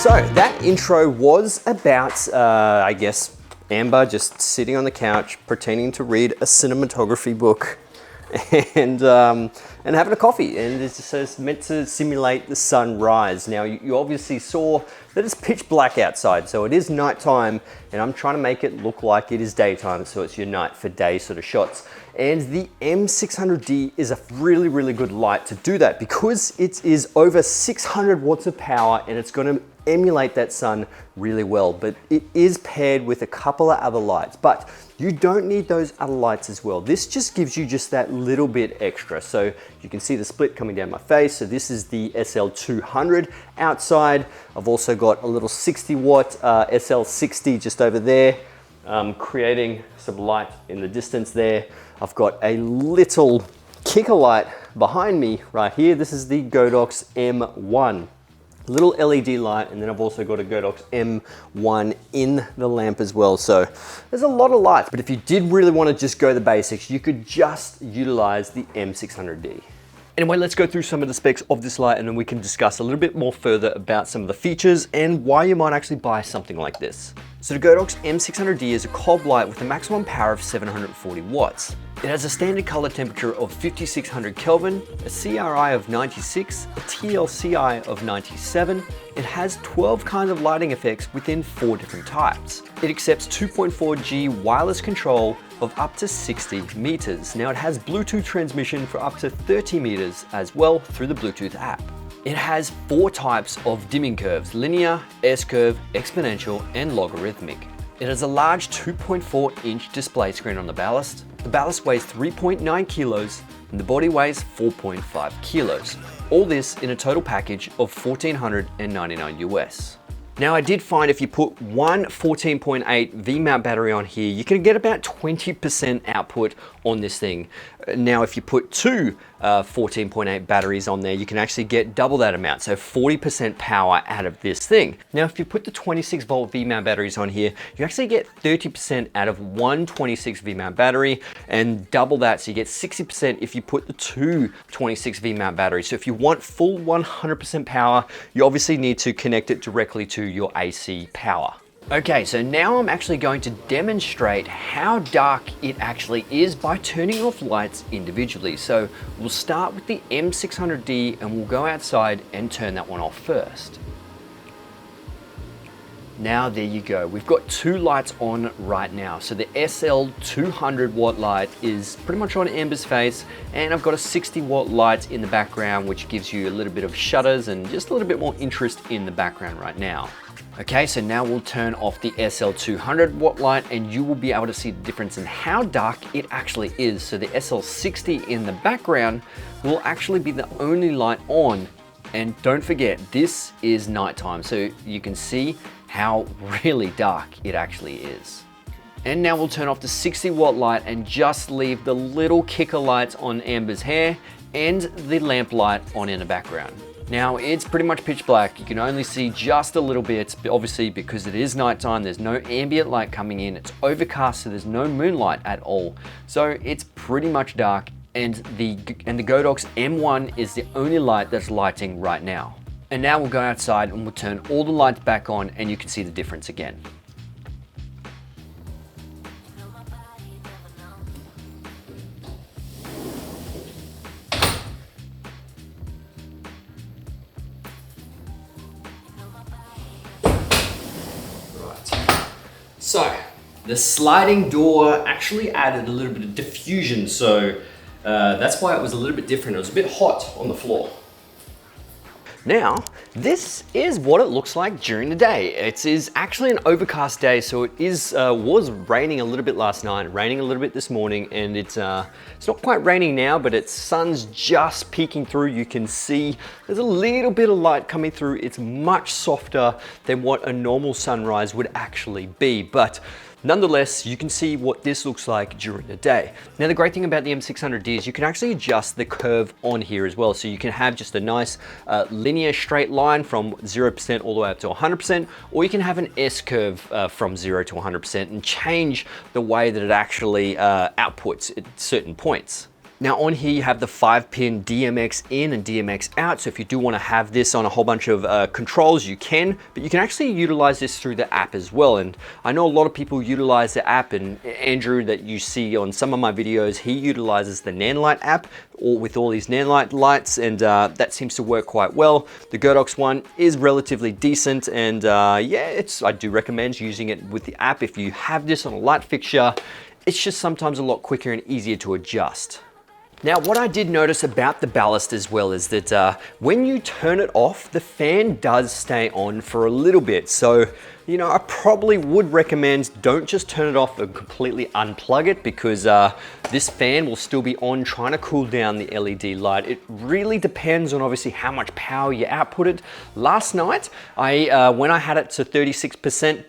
So that intro was about, I guess, Amber just sitting on the couch pretending to read a cinematography book and having a coffee, and it's meant to simulate the sunrise. Now you obviously saw that it's pitch black outside, so it is nighttime, and I'm trying to make it look like it is daytime, so it's your night for day sort of shots. And the M600D is a really, really good light to do that because it is over 600 watts of power and it's going to emulate that sun really well. But it is paired with a couple of other lights, but you don't need those other lights as well. This just gives you just that little bit extra. So you can see the split coming down my face. So this is the SL200 outside. I've also got a little 60 watt SL60 just over there, creating some light in the distance there. I've got a little kicker light behind me right here. This is the Godox M1. Little LED light, and then I've also got a Godox M1 in the lamp as well. So there's a lot of lights, but if you did really want to just go the basics, you could just utilize the M600D. Anyway, let's go through some of the specs of this light, and then we can discuss a little bit more further about some of the features and why you might actually buy something like this. So the Godox M600D is a cob light with a maximum power of 740 watts. It has a standard color temperature of 5600 Kelvin, a CRI of 96, a TLCI of 97. It has 12 kinds of lighting effects within 4 different types. It accepts 2.4G wireless control of up to 60 meters. Now it has Bluetooth transmission for up to 30 meters as well through the Bluetooth app. It has 4 types of dimming curves: linear, S-curve, exponential, and logarithmic. It has a large 2.4-inch display screen on the ballast. The ballast weighs 3.9 kilos and the body weighs 4.5 kilos. All this in a total package of $1,499 US. Now I did find if you put one 14.8 V-mount battery on here, you can get about 20% output on this thing. Now if you put two 14.8 batteries on there, you can actually get double that amount, so 40% power out of this thing. Now if you put the 26 volt V-mount batteries on here, you actually get 30% out of one 26 V-mount battery, and double that, so you get 60% if you put the two 26 V-mount batteries. So if you want full 100% power, you obviously need to connect it directly to your AC power. Okay, so now I'm actually going to demonstrate how dark it actually is by turning off lights individually. So we'll start with the M600D and we'll go outside and turn that one off first. Now there you go, we've got 2 lights on right now. So the SL200 watt light is pretty much on Amber's face, and I've got a 60 watt light in the background, which gives you a little bit of shudders and just a little bit more interest in the background right now. Okay, so now we'll turn off the SL200 watt light and you will be able to see the difference in how dark it actually is. So the SL60 in the background will actually be the only light on. And don't forget, this is nighttime, so you can see how really dark it actually is. And now we'll turn off the 60 watt light and just leave the little kicker lights on Amber's hair and the lamp light on in the background. Now it's pretty much pitch black. You can only see just a little bit, obviously because it is nighttime, there's no ambient light coming in, it's overcast, so there's no moonlight at all. So it's pretty much dark, and the Godox M1 is the only light that's lighting right now. And now we'll go outside and we'll turn all the lights back on and you can see the difference again. So, the sliding door actually added a little bit of diffusion, so that's why it was a little bit different. It was a bit hot on the floor. Now, this is what it looks like during the day. It is actually an overcast day, so it was raining a little bit last night, raining a little bit this morning, and it's not quite raining now, but its sun's just peeking through. You can see there's a little bit of light coming through. It's much softer than what a normal sunrise would actually be, but nonetheless, you can see what this looks like during the day. Now, the great thing about the M600D is you can actually adjust the curve on here as well. So you can have just a nice linear straight line from 0% all the way up to 100%, or you can have an S-curve from 0 to 100% and change the way that it actually outputs at certain points. Now on here you have the 5-pin DMX in and DMX out, so if you do want to have this on a whole bunch of controls, you can, but you can actually utilize this through the app as well. And I know a lot of people utilize the app, and Andrew that you see on some of my videos, he utilizes the Nanlite app with all these Nanlite lights, and that seems to work quite well. The Godox one is relatively decent, and yeah, I do recommend using it with the app. If you have this on a light fixture, it's just sometimes a lot quicker and easier to adjust. Now, what I did notice about the ballast as well is that when you turn it off, the fan does stay on for a little bit. So, you know, I probably would recommend don't just turn it off and completely unplug it, because this fan will still be on trying to cool down the LED light. It really depends on obviously how much power you outputted. Last night, when I had it to 36%,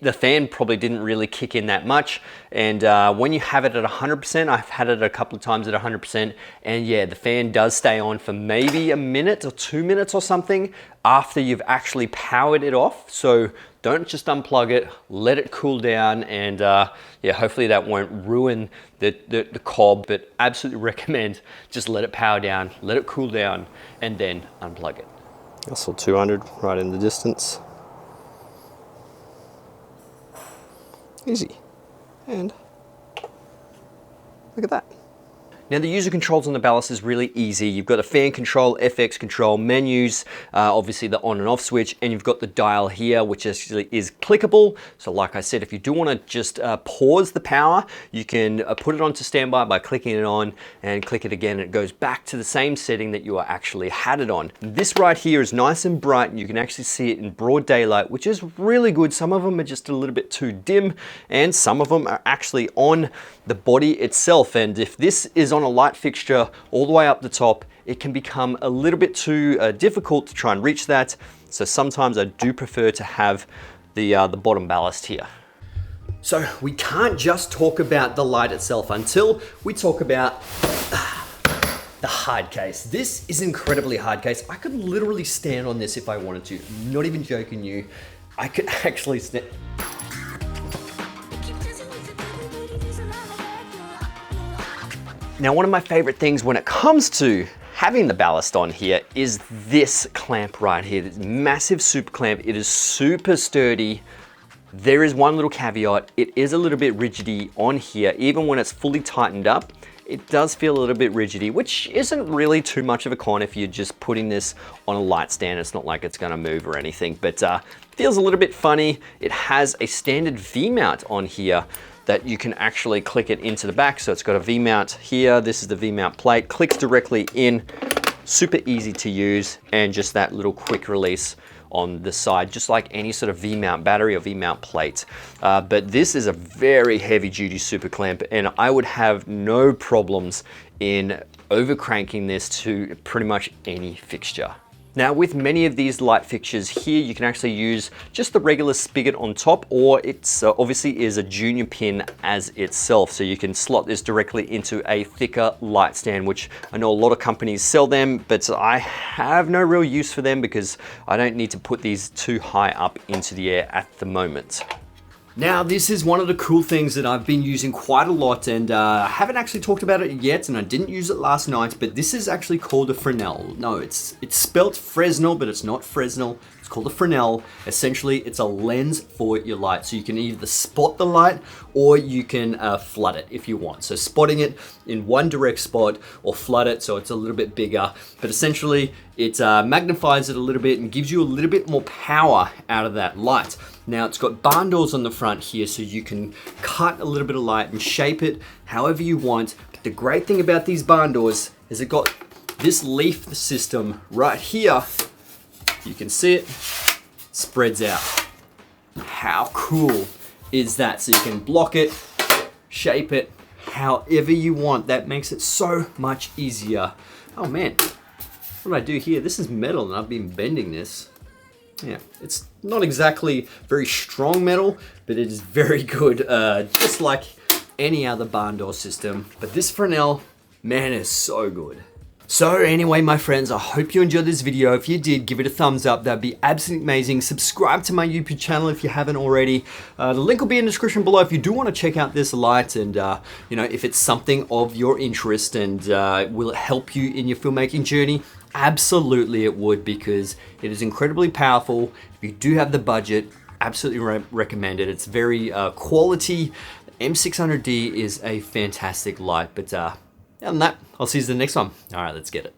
the fan probably didn't really kick in that much. And when you have it at 100%, I've had it a couple of times at 100%, and yeah, the fan does stay on for maybe a minute or 2 minutes or something after you've actually powered it off. So don't just unplug it, let it cool down, and yeah, hopefully that won't ruin the cob, but absolutely recommend just let it power down, let it cool down, and then unplug it. I saw 200 right in the distance. Easy. And look at that. Now the user controls on the ballast is really easy. You've got a fan control, FX control, menus, obviously the on and off switch, and you've got the dial here, which actually is clickable. So like I said, if you do want to just pause the power, you can put it onto standby by clicking it on and click it again, and it goes back to the same setting that you actually had it on. This right here is nice and bright, and you can actually see it in broad daylight, which is really good. Some of them are just a little bit too dim, and some of them are actually on the body itself. And if this is on a light fixture all the way up the top, it can become a little bit too difficult to try and reach that. So sometimes I do prefer to have the bottom ballast here. So we can't just talk about the light itself until we talk about the hard case. This is incredibly hard case. I could literally stand on this if I wanted to. I'm not even joking you. I could actually stand. Now, one of my favorite things when it comes to having the ballast on here is this clamp right here, this massive super clamp. It is super sturdy. There is one little caveat. It is a little bit rigidy on here. Even when it's fully tightened up, it does feel a little bit rigidy, which isn't really too much of a con if you're just putting this on a light stand. It's not like it's gonna move or anything, but feels a little bit funny. It has a standard V-mount on here that you can actually click it into the back. So it's got a V-mount here. This is the V-mount plate, clicks directly in, super easy to use, and just that little quick release on the side, just like any sort of V-mount battery or V-mount plate. But this is a very heavy duty super clamp, and I would have no problems in over cranking this to pretty much any fixture. Now, with many of these light fixtures here, you can actually use just the regular spigot on top, or it's obviously is a junior pin as itself. So you can slot this directly into a thicker light stand, which I know a lot of companies sell them, but I have no real use for them because I don't need to put these too high up into the air at the moment. Now, this is one of the cool things that I've been using quite a lot, and I haven't actually talked about it yet, and I didn't use it last night, but this is actually called a Fresnel. No, it's spelt Fresnel, but it's not Fresnel. It's called a Fresnel. Essentially, it's a lens for your light. So you can either spot the light or you can flood it if you want. So spotting it in one direct spot or flood it so it's a little bit bigger. But essentially, it magnifies it a little bit and gives you a little bit more power out of that light. Now, it's got barn doors on the front here, so you can cut a little bit of light and shape it however you want. But the great thing about these barn doors is it got this leaf system right here. You can see it spreads out. How cool is that? So you can block it, shape it however you want. That makes it so much easier. Oh man, what did I do here? This is metal and I've been bending this. Yeah, it's not exactly very strong metal, but it is very good, just like any other barn door system. But this Fresnel, man, is so good. So anyway, my friends, I hope you enjoyed this video. If you did, give it a thumbs up. That'd be absolutely amazing. Subscribe to my YouTube channel if you haven't already. The link will be in the description below if you do want to check out this light, and you know, if it's something of your interest and will it help you in your filmmaking journey. Absolutely it would, because it is incredibly powerful. If you do have the budget, absolutely recommend it. It's very quality. M600D is a fantastic light, but other than that, I'll see you in the next one. All right, let's get it.